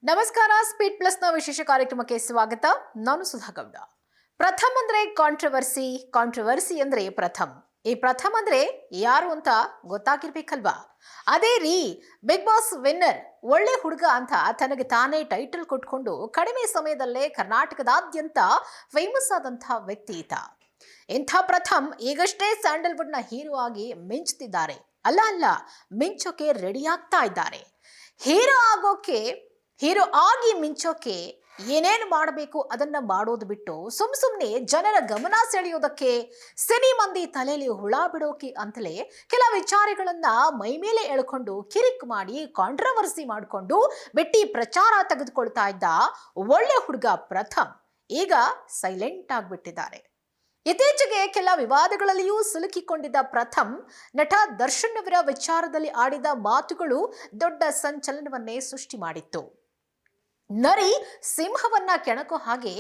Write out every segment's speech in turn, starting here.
ನಮಸ್ಕಾರ. Speed plus ನ ವಿಶೇಷ ಕಾರ್ಯಕ್ರಮಕ್ಕೆ ಸ್ವಾಗತ. ನಾನು ಸುಧಾ ಗೌಡ. ಪ್ರಥಮ್ ಅಂದ್ರೆ ಕಾಂಟ್ರವರ್ಸಿ ಅಂದ್ರೆ ಪ್ರಥಮ್. ಈ ಪ್ರಥಮ್ ಅಂದ್ರೆ ಯಾರು ಅಂತ ಗೊತ್ತಾಗಿರ್ಬೇಕಲ್ವಾ? ಅದೇ ರೀ, ಬಿಗ್ ಬಾಸ್ ವಿನ್ನರ್, ಒಳ್ಳೆ ಹುಡುಗ ಅಂತ ತನಗೆ ತಾನೇ ಟೈಟಲ್ ಕೊಟ್ಕೊಂಡು ಕಡಿಮೆ ಸಮಯದಲ್ಲೇ ಕರ್ನಾಟಕದಾದ್ಯಂತ ಫೇಮಸ್ ಆದಂತಹ ವ್ಯಕ್ತಿ ಈತ. ಇಂಥ ಪ್ರಥಮ್ ಈಗಷ್ಟೇ ಸ್ಯಾಂಡಲ್ವುಡ್ ನ ಹೀರೋ ಆಗಿ ಮಿಂಚುತ್ತಿದ್ದಾರೆ. ಅಲ್ಲ, ಮಿಂಚೋಕೆ ರೆಡಿ ಆಗ್ತಾ ಇದ್ದಾರೆ. ಹೀರೋ ಆಗಿ ಮಿಂಚೋಕೆ ಏನೇನು ಮಾಡಬೇಕು ಅದನ್ನ ಮಾಡೋದು ಬಿಟ್ಟು ಸುಮ್ಮನೆ ಜನರ ಗಮನ ಸೆಳೆಯೋದಕ್ಕೆ, ಸಿನಿ ಮಂದಿ ತಲೆಯಲ್ಲಿ ಹುಳ ಬಿಡೋಕೆ ಅಂತಲೇ ಕೆಲ ವಿಚಾರಗಳನ್ನ ಮೈ ಮೇಲೆ ಎಳ್ಕೊಂಡು ಕಿರಿಕ್ ಮಾಡಿ ಕಾಂಟ್ರವರ್ಸಿ ಮಾಡಿಕೊಂಡು ಬಿಟ್ಟಿ ಪ್ರಚಾರ ತೆಗೆದುಕೊಳ್ತಾ ಇದ್ದ ಒಳ್ಳೆ ಹುಡುಗ ಪ್ರಥಮ್ ಈಗ ಸೈಲೆಂಟ್ ಆಗಿಬಿಟ್ಟಿದ್ದಾರೆ. ಇತ್ತೀಚೆಗೆ ಕೆಲ ವಿವಾದಗಳಲ್ಲಿಯೂ ಸಿಲುಕಿಕೊಂಡಿದ್ದ ಪ್ರಥಮ್ ನಟ ದರ್ಶನ್ ಅವರ ವಿಚಾರದಲ್ಲಿ ಆಡಿದ ಮಾತುಗಳು ದೊಡ್ಡ ಸಂಚಲನವನ್ನೇ ಸೃಷ್ಟಿ ಮಾಡಿತ್ತು. ನರಿ ಸಿಂಹವನ್ನ ಕೆಣಕೋ ಹಾಗೆ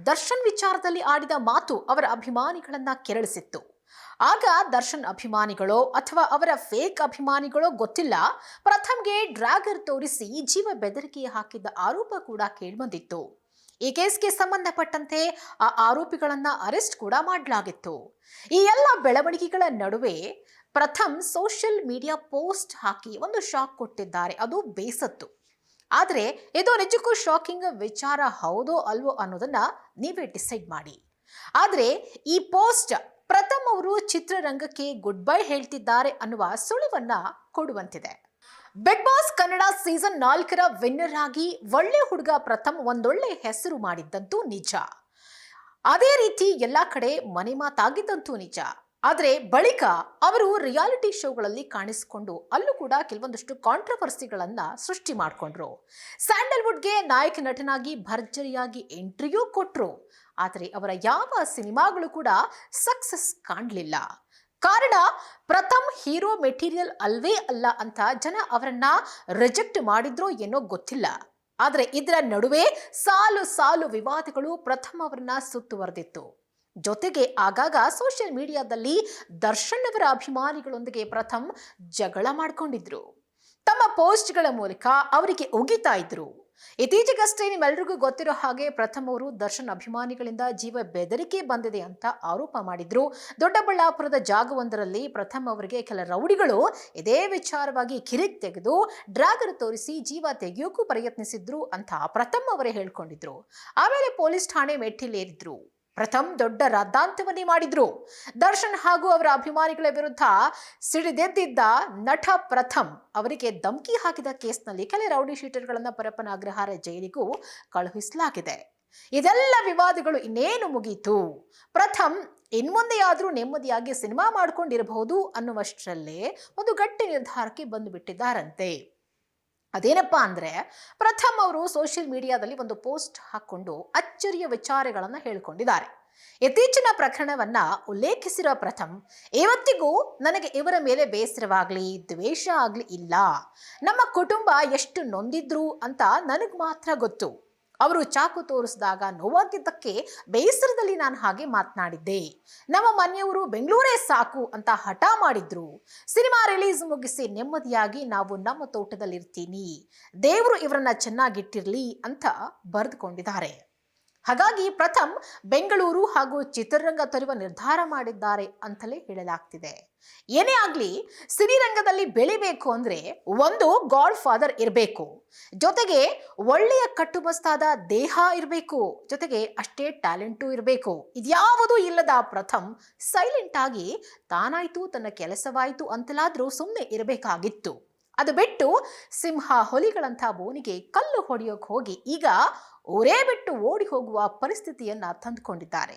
ದರ್ಶನ್ ವಿಚಾರದಲ್ಲಿ ಆಡಿದ ಮಾತು ಅವರ ಅಭಿಮಾನಿಗಳನ್ನ ಕೆರಳಿಸಿತ್ತು. ಆಗ ದರ್ಶನ್ ಅಭಿಮಾನಿಗಳೋ ಅಥವಾ ಅವರ ಫೇಕ್ ಅಭಿಮಾನಿಗಳೋ ಗೊತ್ತಿಲ್ಲ, ಪ್ರಥಮ್ಗೆ ಡ್ರ್ಯಾಗರ್ ತೋರಿಸಿ ಜೀವ ಬೆದರಿಕೆ ಹಾಕಿದ್ದ ಆರೋಪ ಕೂಡ ಕೇಳಿಬಂದಿತ್ತು. ಈ ಕೇಸ್ಗೆ ಸಂಬಂಧಪಟ್ಟಂತೆ ಆ ಆರೋಪಿಗಳನ್ನ ಅರೆಸ್ಟ್ ಕೂಡ ಮಾಡಲಾಗಿತ್ತು. ಈ ಎಲ್ಲ ಬೆಳವಣಿಗೆಗಳ ನಡುವೆ ಪ್ರಥಮ್ ಸೋಷಿಯಲ್ ಮೀಡಿಯಾ ಪೋಸ್ಟ್ ಹಾಕಿ ಒಂದು ಶಾಕ್ ಕೊಟ್ಟಿದ್ದಾರೆ. ಅದು ಬೇಸತ್ತು. ಆದರೆ ಇದು ನಿಜಕ್ಕೂ ಶಾಕಿಂಗ್ ವಿಚಾರ ಹೌದೋ ಅಲ್ವೋ ಅನ್ನೋದನ್ನ ನೀವೇ ಡಿಸೈಡ್ ಮಾಡಿ. ಆದರೆ ಈ ಪೋಸ್ಟ್ ಪ್ರಥಮ್ ಅವರು ಚಿತ್ರರಂಗಕ್ಕೆ ಗುಡ್ ಬೈ ಹೇಳ್ತಿದ್ದಾರೆ ಅನ್ನುವ ಸುಳಿವನ್ನ ಕೊಡುವಂತಿದೆ. ಬಿಗ್ ಬಾಸ್ ಕನ್ನಡ ಸೀಸನ್ 4ರ ವಿನ್ನರ್ ಆಗಿ ಒಳ್ಳೆ ಹುಡುಗ ಪ್ರಥಮ್ ಒಂದೊಳ್ಳೆ ಹೆಸರು ಮಾಡಿದ್ದಂತೂ ನಿಜ. ಅದೇ ರೀತಿ ಎಲ್ಲಾ ಕಡೆ ಮನೆ ಮಾತಾಗಿದ್ದಂತೂ ನಿಜ. ಆದರೆ ಬಳಿಕ ಅವರು ರಿಯಾಲಿಟಿ ಶೋಗಳಲ್ಲಿ ಕಾಣಿಸಿಕೊಂಡು ಅಲ್ಲೂ ಕೂಡ ಕೆಲವೊಂದಷ್ಟು ಕಾಂಟ್ರವರ್ಸಿಗಳನ್ನ ಸೃಷ್ಟಿ ಮಾಡಿಕೊಂಡ್ರು. ಸ್ಯಾಂಡಲ್ವುಡ್ಗೆ ನಾಯಕ ನಟನಾಗಿ ಭರ್ಜರಿಯಾಗಿ ಎಂಟ್ರಿಯೂ ಕೊಟ್ರು. ಆದರೆ ಅವರ ಯಾವ ಸಿನಿಮಾಗಳು ಕೂಡ ಸಕ್ಸಸ್ ಕಾಣಲಿಲ್ಲ. ಕಾರಣ ಪ್ರಥಮ್ ಹೀರೋ ಮೆಟೀರಿಯಲ್ ಅಲ್ವೇ ಅಲ್ಲ ಅಂತ ಜನ ಅವರನ್ನ ರಿಜೆಕ್ಟ್ ಮಾಡಿದ್ರೋ ಏನೋ ಗೊತ್ತಿಲ್ಲ. ಆದರೆ ಇದರ ನಡುವೆ ಸಾಲು ವಿವಾದಗಳು ಪ್ರಥಮ್ ಅವರನ್ನ ಸುತ್ತುವರೆದಿತ್ತು. ಜೊತೆಗೆ ಆಗಾಗ ಸೋಷಿಯಲ್ ಮೀಡಿಯಾದಲ್ಲಿ ದರ್ಶನ್ ಅವರ ಅಭಿಮಾನಿಗಳೊಂದಿಗೆ ಪ್ರಥಮ್ ಜಗಳ ಮಾಡಿಕೊಂಡಿದ್ರು. ತಮ್ಮ ಪೋಸ್ಟ್ಗಳ ಮೂಲಕ ಅವರಿಗೆ ಉಗಿತಾ ಇದ್ರು. ಇತ್ತೀಚೆಗಷ್ಟೇ ನಿಮ್ಮೆಲ್ರಿಗೂ ಗೊತ್ತಿರೋ ಹಾಗೆ ಪ್ರಥಮ್ ಅವರು ದರ್ಶನ್ ಅಭಿಮಾನಿಗಳಿಂದ ಜೀವ ಬೆದರಿಕೆ ಬಂದಿದೆ ಅಂತ ಆರೋಪ ಮಾಡಿದ್ರು. ದೊಡ್ಡಬಳ್ಳಾಪುರದ ಜಾಗವೊಂದರಲ್ಲಿ ಪ್ರಥಮ್ ಅವರಿಗೆ ಕೆಲ ರೌಡಿಗಳು ಇದೇ ವಿಚಾರವಾಗಿ ಕಿರಿಕ್ ತೆಗೆದು ಡ್ರ್ಯಾಗರ್ ತೋರಿಸಿ ಜೀವ ತೆಗೆಯೋಕ್ಕೂ ಪ್ರಯತ್ನಿಸಿದ್ರು ಅಂತ ಪ್ರಥಮ್ ಅವರೇ ಹೇಳ್ಕೊಂಡಿದ್ರು. ಆಮೇಲೆ ಪೊಲೀಸ್ ಠಾಣೆ ಮೆಟ್ಟಿಲೇರಿದ್ರು. ಪ್ರಥಮ್ ದೊಡ್ಡ ರಾದ್ದಾಂತವನ್ನೇ ಮಾಡಿದ್ರು. ದರ್ಶನ್ ಹಾಗೂ ಅವರ ಅಭಿಮಾನಿಗಳ ವಿರುದ್ಧ ಸಿಡಿದೆದ್ದಿದ್ದ ನಟ ಪ್ರಥಮ್ ಅವರಿಗೆ ಧಮಕಿ ಹಾಕಿದ ಕೇಸ್ನಲ್ಲಿ ಕೆಲ ರೌಡಿ ಶೀಟರ್ಗಳನ್ನ ಪರಪ್ಪನ ಅಗ್ರಹಾರ ಜೈಲಿಗೂ ಕಳುಹಿಸಲಾಗಿದೆ. ಇದೆಲ್ಲ ವಿವಾದಗಳು ಇನ್ನೇನು ಮುಗೀತು, ಪ್ರಥಮ್ ಇನ್ಮುಂದೆಯಾದ್ರೂ ನೆಮ್ಮದಿಯಾಗಿ ಸಿನಿಮಾ ಮಾಡ್ಕೊಂಡಿರಬಹುದು ಅನ್ನುವಷ್ಟರಲ್ಲೇ ಒಂದು ಗಟ್ಟಿ ನಿರ್ಧಾರಕ್ಕೆ ಬಂದು ಬಿಟ್ಟಿದ್ದಾರಂತೆ. ಅದೇನಪ್ಪಾ ಅಂದ್ರೆ, ಪ್ರಥಮ್ ಅವರು ಸೋಷಿಯಲ್ ಮೀಡಿಯಾದಲ್ಲಿ ಒಂದು ಪೋಸ್ಟ್ ಹಾಕೊಂಡು ಅಚ್ಚರಿಯ ವಿಚಾರಗಳನ್ನ ಹೇಳ್ಕೊಂಡಿದ್ದಾರೆ. ಇತ್ತೀಚಿನ ಪ್ರಕರಣವನ್ನ ಉಲ್ಲೇಖಿಸಿರುವ ಪ್ರಥಮ್, ಇವತ್ತಿಗೂ ನನಗೆ ಇವರ ಮೇಲೆ ಬೇಸರವಾಗ್ಲಿ ದ್ವೇಷ ಆಗ್ಲಿ ಇಲ್ಲ. ನಮ್ಮ ಕುಟುಂಬ ಎಷ್ಟು ನೊಂದಿದ್ರು ಅಂತ ನನಗ್ ಮಾತ್ರ ಗೊತ್ತು. ಅವರು ಚಾಕು ತೋರಿಸಿದಾಗ ನೋವಾಗಿದ್ದಕ್ಕೆ ಬೇಸರದಲ್ಲಿ ನಾನು ಹಾಗೆ ಮಾತನಾಡಿದ್ದೆ. ನಮ್ಮ ಮನೆಯವರು ಬೆಂಗಳೂರೇ ಸಾಕು ಅಂತ ಹಠ ಮಾಡಿದ್ರು. ಸಿನಿಮಾ ರಿಲೀಸ್ ಮುಗಿಸಿ ನೆಮ್ಮದಿಯಾಗಿ ನಾವು ನಮ್ಮ ತೋಟದಲ್ಲಿರ್ತೀನಿ, ದೇವರು ಇವರನ್ನ ಚೆನ್ನಾಗಿಟ್ಟಿರ್ಲಿ ಅಂತ ಬರೆದುಕೊಂಡಿದ್ದಾರೆ. ಹಾಗಾಗಿ ಪ್ರಥಮ್ ಬೆಂಗಳೂರು ಹಾಗೂ ಚಿತ್ರರಂಗ ತೊರೆಯುವ ನಿರ್ಧಾರ ಮಾಡಿದ್ದಾರೆ ಅಂತಲೇ ಹೇಳಲಾಗ್ತಿದೆ. ಏನೇ ಆಗ್ಲಿ, ಸಿನಿರಂಗದಲ್ಲಿ ಬೆಳಿಬೇಕು ಅಂದ್ರೆ ಒಂದು ಗಾಡ್ ಫಾದರ್ ಇರಬೇಕು, ಜೊತೆಗೆ ಒಳ್ಳೆಯ ಕಟ್ಟುಮಸ್ತಾದ ದೇಹ ಇರಬೇಕು, ಜೊತೆಗೆ ಅಷ್ಟೇ ಟ್ಯಾಲೆಂಟು ಇರಬೇಕು. ಇದ್ಯಾವುದೂ ಇಲ್ಲದ ಪ್ರಥಮ್ ಸೈಲೆಂಟ್ ಆಗಿ ತಾನಾಯ್ತು ತನ್ನ ಕೆಲಸವಾಯ್ತು ಅಂತಲಾದ್ರೂ ಸುಮ್ಮನೆ ಇರಬೇಕಾಗಿತ್ತು. ಅದು ಬಿಟ್ಟು ಸಿಂಹ ಹುಲಿಗಳಂಥ ಬೋನಿಗೆ ಕಲ್ಲು ಹೊಡೆಯೋಕೆ ಹೋಗಿ ಈಗ ಊರೇ ಬಿಟ್ಟು ಓಡಿ ಹೋಗುವ ಪರಿಸ್ಥಿತಿಯನ್ನ ತಂದುಕೊಂಡಿದ್ದಾರೆ.